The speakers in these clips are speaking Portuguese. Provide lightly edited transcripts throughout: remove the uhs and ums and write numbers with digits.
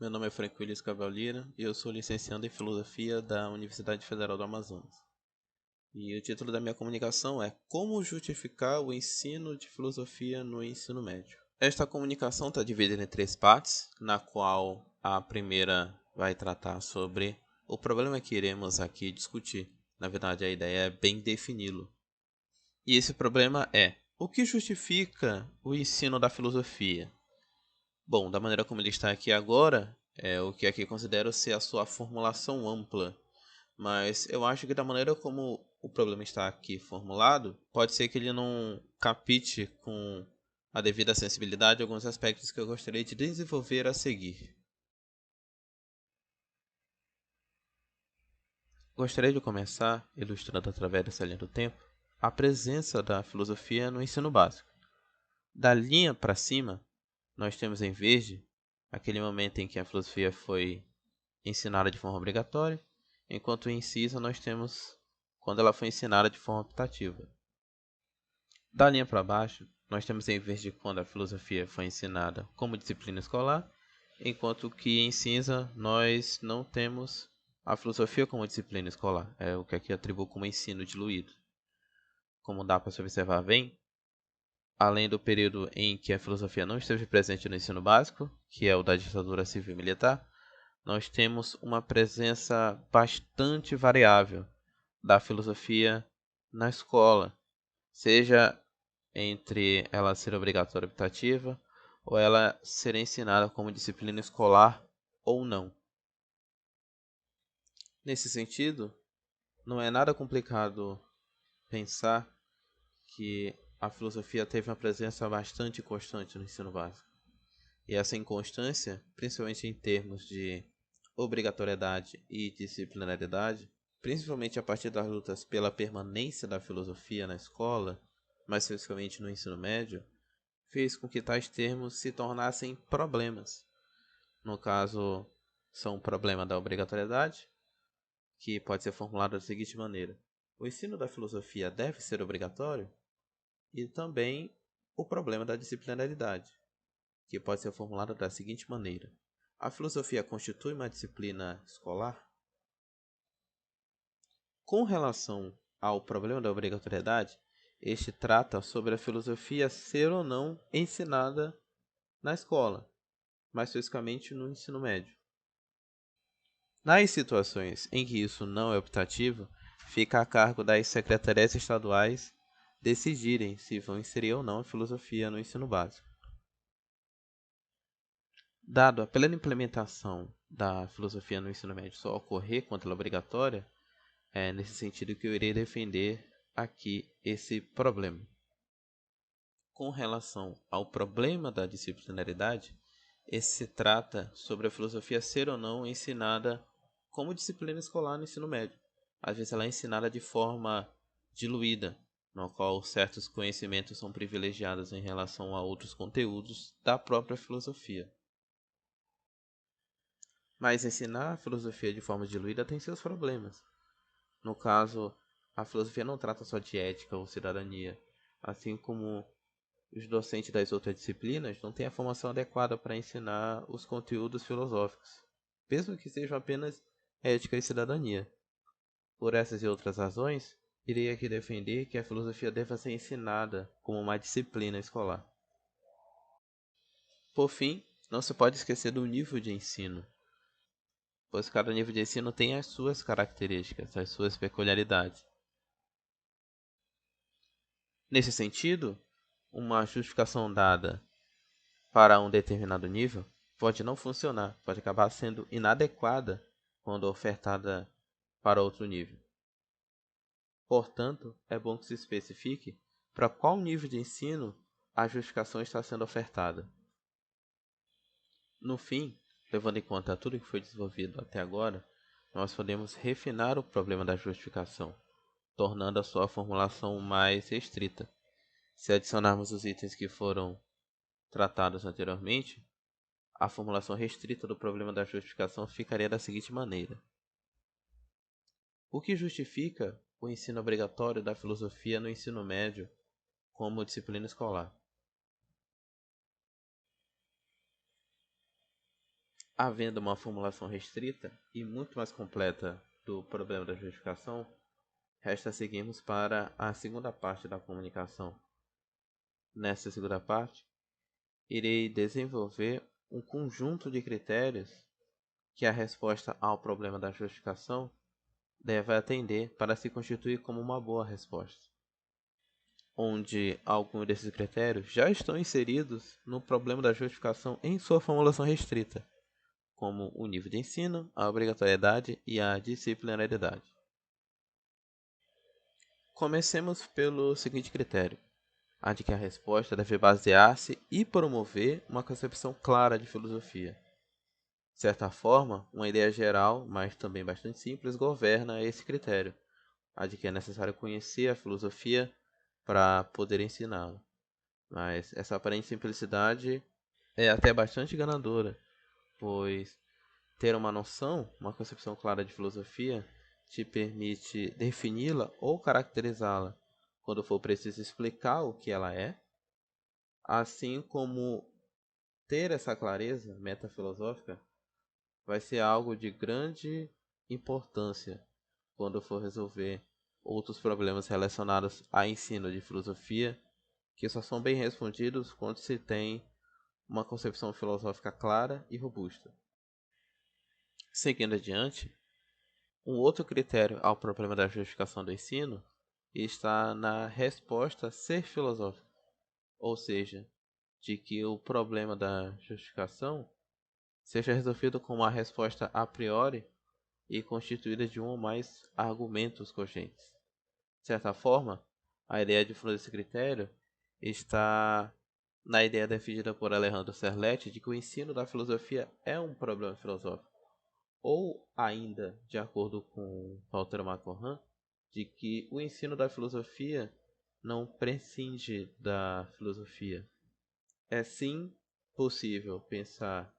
Meu nome é Franco Willis Cavalheira e eu sou licenciando em Filosofia da Universidade Federal do Amazonas. E o título da minha comunicação é Como justificar o ensino de filosofia no ensino médio. Esta comunicação está dividida em três partes, na qual a primeira vai tratar sobre o problema que iremos aqui discutir. Na verdade, a ideia é bem defini-lo. E esse problema é: o que justifica o ensino da filosofia? Bom, da maneira como ele está aqui agora, é o que aqui considero ser a sua formulação ampla. Mas eu acho que da maneira como o problema está aqui formulado, pode ser que ele não capite com a devida sensibilidade alguns aspectos que eu gostaria de desenvolver a seguir. Gostaria de começar ilustrando através dessa linha do tempo a presença da filosofia no ensino básico. Da linha para cima, nós temos em verde aquele momento em que a filosofia foi ensinada de forma obrigatória, enquanto em cinza nós temos quando ela foi ensinada de forma optativa. Da linha para baixo, nós temos em vez de quando a filosofia foi ensinada como disciplina escolar, enquanto que em cinza nós não temos a filosofia como disciplina escolar, é o que aqui atribuo como ensino diluído. Como dá para se observar bem, além do período em que a filosofia não esteve presente no ensino básico, que é o da ditadura civil-militar, nós temos uma presença bastante variável da filosofia na escola, seja entre ela ser obrigatória ou optativa, ou ela ser ensinada como disciplina escolar ou não. Nesse sentido, não é nada complicado pensar que a filosofia teve uma presença bastante constante no ensino básico. E essa inconstância, principalmente em termos de obrigatoriedade e disciplinaridade, principalmente a partir das lutas pela permanência da filosofia na escola, mais especificamente no ensino médio, fez com que tais termos se tornassem problemas. No caso, são o problema da obrigatoriedade, que pode ser formulado da seguinte maneira: o ensino da filosofia deve ser obrigatório? E também o problema da disciplinaridade, que pode ser formulado da seguinte maneira: a filosofia constitui uma disciplina escolar? Com relação ao problema da obrigatoriedade, este trata sobre a filosofia ser ou não ensinada na escola, mais especificamente no ensino médio. Nas situações em que isso não é optativo, fica a cargo das secretarias estaduais decidirem se vão inserir ou não a filosofia no ensino básico. Dado a plena implementação da filosofia no ensino médio só ocorrer quando ela é obrigatória, é nesse sentido que eu irei defender aqui esse problema. Com relação ao problema da disciplinaridade, esse se trata sobre a filosofia ser ou não ensinada como disciplina escolar no ensino médio. Às vezes ela é ensinada de forma diluída, no qual certos conhecimentos são privilegiados em relação a outros conteúdos da própria filosofia. Mas ensinar a filosofia de forma diluída tem seus problemas. No caso, a filosofia não trata só de ética ou cidadania, assim como os docentes das outras disciplinas não têm a formação adequada para ensinar os conteúdos filosóficos, mesmo que sejam apenas ética e cidadania. Por essas e outras razões, irei aqui defender que a filosofia deva ser ensinada como uma disciplina escolar. Por fim, não se pode esquecer do nível de ensino, pois cada nível de ensino tem as suas características, as suas peculiaridades. Nesse sentido, uma justificação dada para um determinado nível pode não funcionar, pode acabar sendo inadequada quando ofertada para outro nível. Portanto, é bom que se especifique para qual nível de ensino a justificação está sendo ofertada. No fim, levando em conta tudo que foi desenvolvido até agora, nós podemos refinar o problema da justificação, tornando a sua formulação mais restrita. Se adicionarmos os itens que foram tratados anteriormente, a formulação restrita do problema da justificação ficaria da seguinte maneira: o que justifica o ensino obrigatório da filosofia no ensino médio como disciplina escolar? havendo uma formulação restrita e muito mais completa do problema da justificação, resta seguirmos para a segunda parte da comunicação. Nessa segunda parte, irei desenvolver um conjunto de critérios que a resposta ao problema da justificação deve atender para se constituir como uma boa resposta, onde alguns desses critérios já estão inseridos no problema da justificação em sua formulação restrita, como o nível de ensino, a obrigatoriedade e a disciplinaridade. Comecemos pelo seguinte critério: a de que a resposta deve basear-se e promover uma concepção clara de filosofia. De certa forma, uma ideia geral, mas também bastante simples, governa esse critério, a de que é necessário conhecer a filosofia para poder ensiná-la. Mas essa aparente simplicidade é até bastante enganadora, pois ter uma noção, uma concepção clara de filosofia, te permite defini-la ou caracterizá-la quando for preciso explicar o que ela é, assim como ter essa clareza metafilosófica vai ser algo de grande importância quando for resolver outros problemas relacionados a ensino de filosofia, que só são bem respondidos quando se tem uma concepção filosófica clara e robusta. Seguindo adiante, um outro critério ao problema da justificação do ensino está na resposta ser filosófica, ou seja, de que o problema da justificação seja resolvido com uma resposta a priori e constituída de um ou mais argumentos cogentes. De certa forma, a ideia de fundo desse critério está na ideia defendida por Alejandro Serletti de que o ensino da filosofia é um problema filosófico, ou ainda, de acordo com Walter Macorran, de que o ensino da filosofia não prescinde da filosofia. É sim possível pensar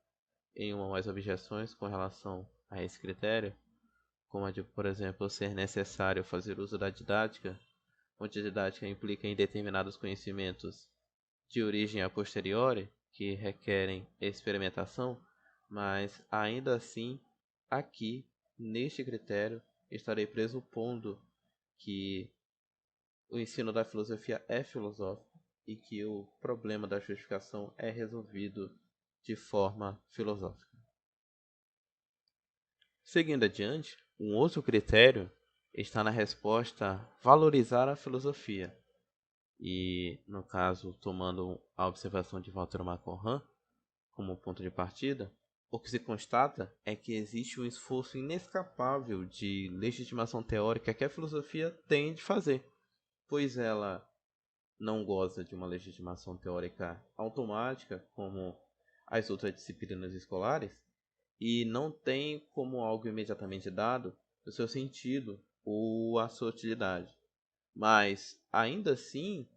em uma ou mais objeções com relação a esse critério, como a de, por exemplo, ser necessário fazer uso da didática, onde a didática implica em determinados conhecimentos de origem a posteriori, que requerem experimentação, mas ainda assim, aqui, neste critério, estarei pressupondo que o ensino da filosofia é filosófico e que o problema da justificação é resolvido de forma filosófica. Seguindo adiante, um outro critério está na resposta valorizar a filosofia. E, no caso, tomando a observação de Walter Macorran como ponto de partida, o que se constata é que existe um esforço inescapável de legitimação teórica que a filosofia tem de fazer, pois ela não goza de uma legitimação teórica automática como as outras disciplinas escolares e não tem como algo imediatamente dado o seu sentido ou a sua utilidade. Mas, ainda assim,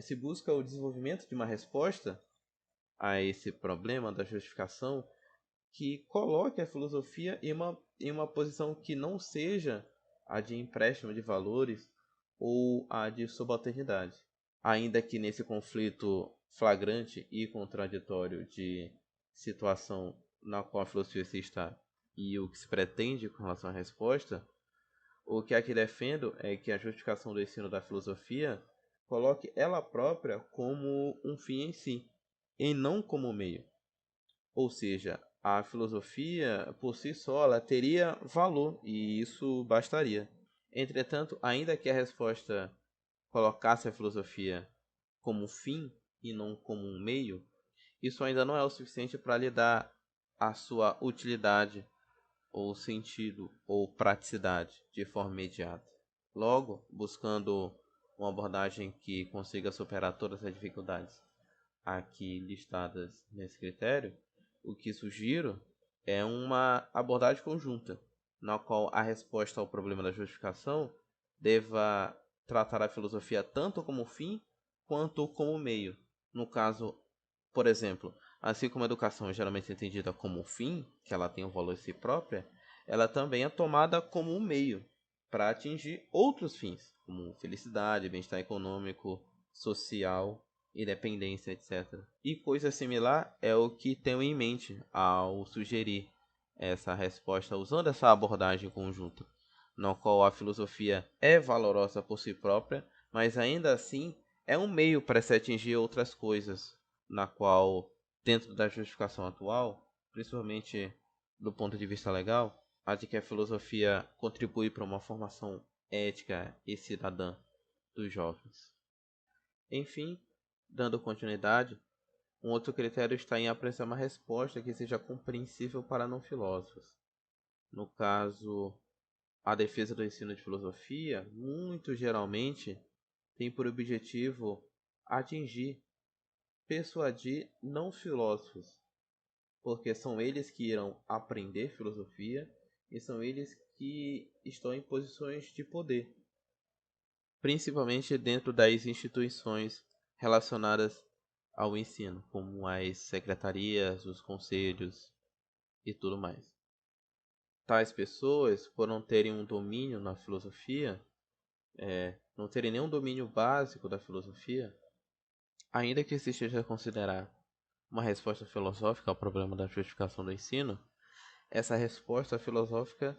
se busca o desenvolvimento de uma resposta a esse problema da justificação que coloque a filosofia em uma posição que não seja a de empréstimo de valores ou a de subalternidade. Ainda que nesse conflito flagrante e contraditório de situação na qual a filosofia se está e o que se pretende com relação à resposta, o que aqui defendo é que a justificação do ensino da filosofia coloque ela própria como um fim em si, e não como meio. Ou seja, a filosofia por si só ela teria valor e isso bastaria. Entretanto, ainda que a resposta colocasse a filosofia como fim e não como um meio, isso ainda não é o suficiente para lhe dar a sua utilidade ou sentido ou praticidade de forma imediata. Logo, buscando uma abordagem que consiga superar todas as dificuldades aqui listadas nesse critério, o que sugiro é uma abordagem conjunta, na qual a resposta ao problema da justificação deva tratar a filosofia tanto como fim quanto como meio. No caso, por exemplo, assim como a educação é geralmente entendida como fim, que ela tem um valor em si própria, ela também é tomada como um meio para atingir outros fins, como felicidade, bem-estar econômico, social independência, etc. E coisa similar é o que tenho em mente ao sugerir essa resposta usando essa abordagem conjunta, no qual a filosofia é valorosa por si própria, mas ainda assim é um meio para se atingir outras coisas, na qual, dentro da justificação atual, principalmente do ponto de vista legal, a de que a filosofia contribui para uma formação ética e cidadã dos jovens. Enfim, dando continuidade, um outro critério está em apresentar uma resposta que seja compreensível para não filósofos. No caso, a defesa do ensino de filosofia, muito geralmente, tem por objetivo atingir, persuadir não filósofos, porque são eles que irão aprender filosofia e são eles que estão em posições de poder, principalmente dentro das instituições relacionadas ao ensino, como as secretarias, os conselhos e tudo mais. Tais pessoas, por não terem um domínio na filosofia, não terem nenhum domínio básico da filosofia, ainda que se esteja a considerar uma resposta filosófica ao problema da justificação do ensino, essa resposta filosófica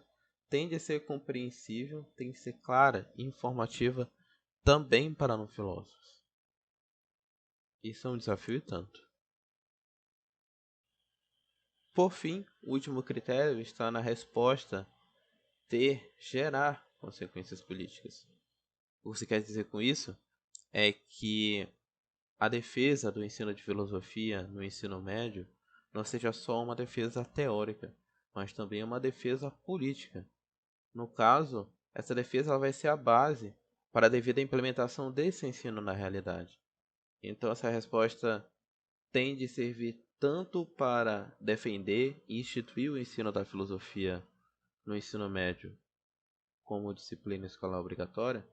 tende a ser compreensível, tem que ser clara e informativa também para não filósofos. Isso é um desafio e tanto. Por fim, o último critério está na resposta gerar consequências políticas. O que se quer dizer com isso é que a defesa do ensino de filosofia no ensino médio não seja só uma defesa teórica, mas também uma defesa política. No caso, essa defesa ela vai ser a base para a devida implementação desse ensino na realidade. Então, essa resposta tem de servir tanto para defender e instituir o ensino da filosofia no ensino médio como disciplina escolar obrigatória,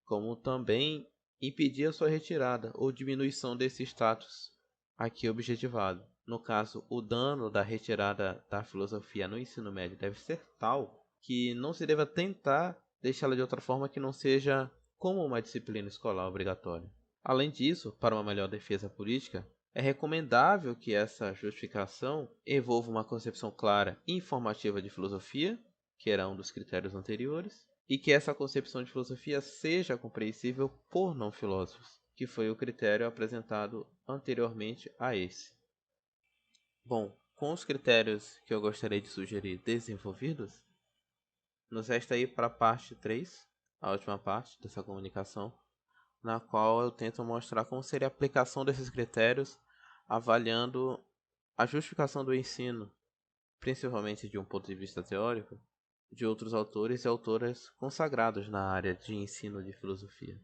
como também impedir a sua retirada ou diminuição desse status aqui objetivado. No caso, o dano da retirada da filosofia no ensino médio deve ser tal que não se deva tentar deixá-la de outra forma que não seja como uma disciplina escolar obrigatória. Além disso, para uma melhor defesa política, é recomendável que essa justificação envolva uma concepção clara e informativa de filosofia, que era um dos critérios anteriores, e que essa concepção de filosofia seja compreensível por não filósofos, que foi o critério apresentado anteriormente a esse. Bom, com os critérios que eu gostaria de sugerir desenvolvidos, nos resta ir para a parte 3, a última parte dessa comunicação, na qual eu tento mostrar como seria a aplicação desses critérios, avaliando a justificação do ensino, principalmente de um ponto de vista teórico, de outros autores e autoras consagrados na área de ensino de filosofia.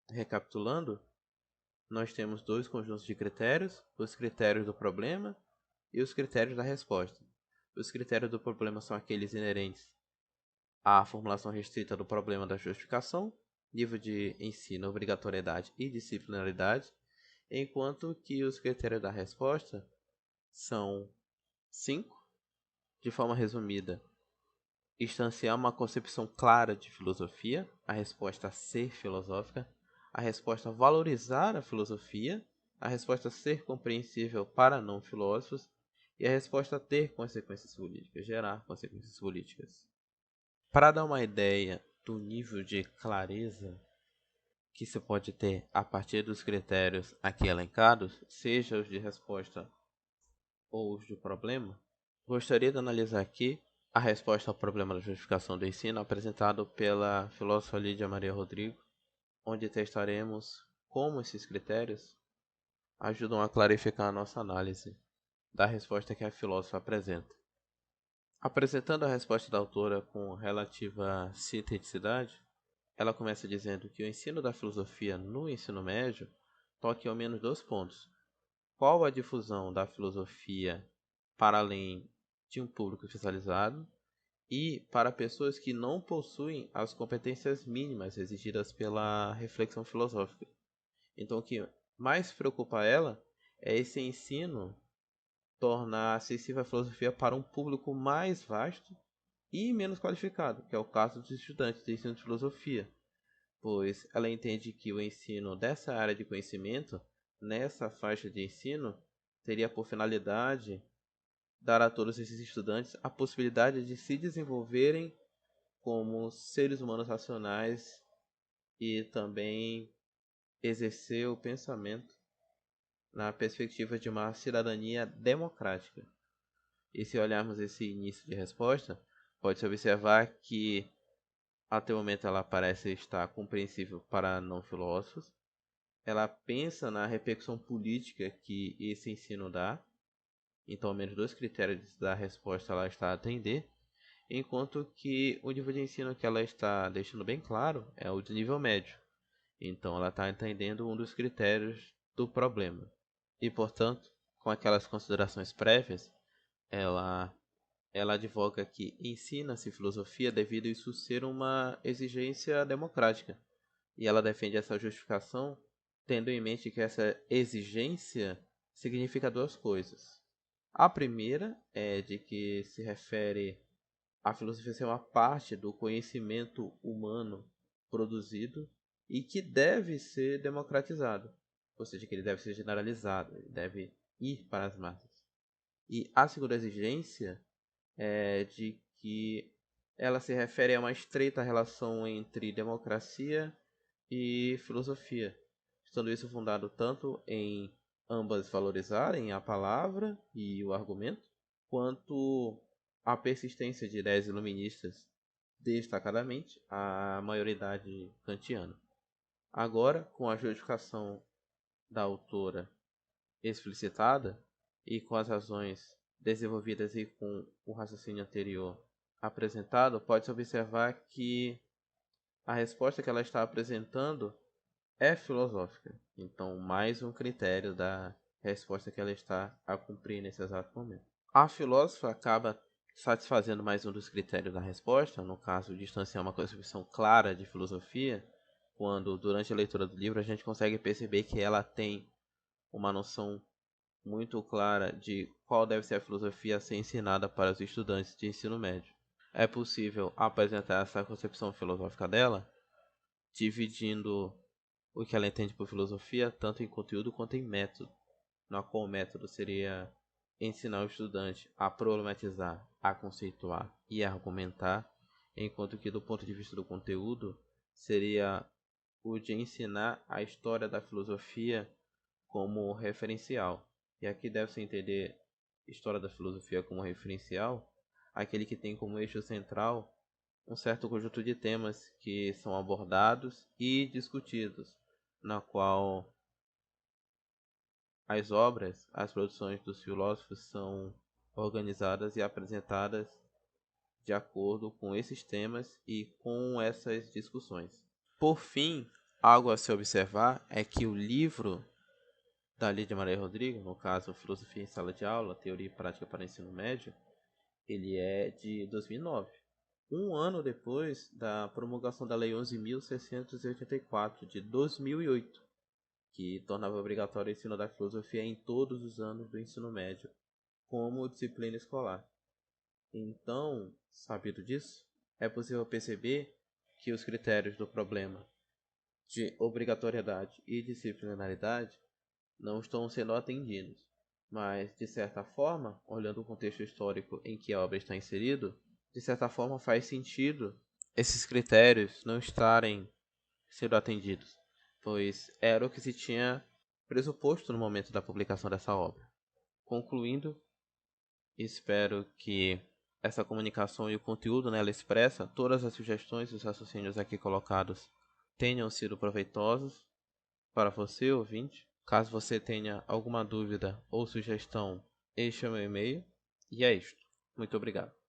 Recapitulando, nós temos dois conjuntos de critérios, os critérios do problema e os critérios da resposta. Os critérios do problema são aqueles inerentes à formulação restrita do problema da justificação, nível de ensino, obrigatoriedade e disciplinaridade, enquanto que os critérios da resposta são 5, de forma resumida, instanciar uma concepção clara de filosofia, a resposta ser filosófica, a resposta valorizar a filosofia, a resposta ser compreensível para não filósofos e a resposta ter consequências políticas, gerar consequências políticas. Para dar uma ideia do nível de clareza que se pode ter a partir dos critérios aqui elencados, seja os de resposta ou os de problema, gostaria de analisar aqui a resposta ao problema da justificação do ensino apresentado pela filósofa Lídia Maria Rodrigo, onde testaremos como esses critérios ajudam a clarificar a nossa análise da resposta que a filósofa apresenta. Apresentando a resposta da autora com relativa sinteticidade, ela começa dizendo que o ensino da filosofia no ensino médio toca ao menos 2 pontos. Qual a difusão da filosofia para além de um público especializado e para pessoas que não possuem as competências mínimas exigidas pela reflexão filosófica. Então, o que mais preocupa ela é esse ensino tornar acessível a filosofia para um público mais vasto e menos qualificado, que é o caso dos estudantes de ensino de filosofia, pois ela entende que o ensino dessa área de conhecimento nessa faixa de ensino teria por finalidade dar a todos esses estudantes a possibilidade de se desenvolverem como seres humanos racionais e também exercer o pensamento na perspectiva de uma cidadania democrática. E se olharmos esse início de resposta, pode-se observar que até o momento ela parece estar compreensível para não filósofos. Ela pensa na repercussão política que esse ensino dá. Então, ao menos dois critérios da resposta ela está a atender. Enquanto que o nível de ensino que ela está deixando bem claro é o de nível médio. Então, ela está entendendo um dos critérios do problema. E, portanto, com aquelas considerações prévias, ela ela advoga que ensina-se filosofia devido a isso ser uma exigência democrática. E ela defende essa justificação tendo em mente que essa exigência significa duas coisas. A primeira é de que se refere à filosofia ser uma parte do conhecimento humano produzido e que deve ser democratizado, ou seja, que ele deve ser generalizado, ele deve ir para as massas. E a segunda exigência de que ela se refere a uma estreita relação entre democracia e filosofia, estando isso fundado tanto em ambas valorizarem a palavra e o argumento, quanto a persistência de ideias iluministas, destacadamente a maioridade kantiana. Agora, com a justificação da autora explicitada e com as razões desenvolvidas e com o raciocínio anterior apresentado, pode-se observar que a resposta que ela está apresentando é filosófica. Então, mais um critério da resposta que ela está a cumprir nesse exato momento. A filósofa acaba satisfazendo mais um dos critérios da resposta, no caso, distanciar uma concepção clara de filosofia, quando durante a leitura do livro a gente consegue perceber que ela tem uma noção muito clara de qual deve ser a filosofia a ser ensinada para os estudantes de ensino médio. É possível apresentar essa concepção filosófica dela, dividindo o que ela entende por filosofia tanto em conteúdo quanto em método, no qual o método seria ensinar o estudante a problematizar, a conceituar e a argumentar, enquanto que do ponto de vista do conteúdo seria o de ensinar a história da filosofia como referencial. E aqui deve-se entender história da filosofia como referencial, aquele que tem como eixo central um certo conjunto de temas que são abordados e discutidos, na qual as obras, as produções dos filósofos são organizadas e apresentadas de acordo com esses temas e com essas discussões. Por fim, algo a se observar é que o livro da Lídia Maria Rodrigues, no caso Filosofia em Sala de Aula, Teoria e Prática para o Ensino Médio, ele é de 2009, um ano depois da promulgação da Lei 11.684, de 2008, que tornava obrigatório o ensino da filosofia em todos os anos do ensino médio, como disciplina escolar. Então, sabido disso, é possível perceber que os critérios do problema de obrigatoriedade e disciplinaridade não estão sendo atendidos. Mas, de certa forma, olhando o contexto histórico em que a obra está inserido, de certa forma faz sentido esses critérios não estarem sendo atendidos, pois era o que se tinha pressuposto no momento da publicação dessa obra. Concluindo, espero que essa comunicação e o conteúdo nela expressa, todas as sugestões e os raciocínios aqui colocados tenham sido proveitosos para você, ouvinte. Caso você tenha alguma dúvida ou sugestão, este é o meu e-mail. E é isto. Muito obrigado.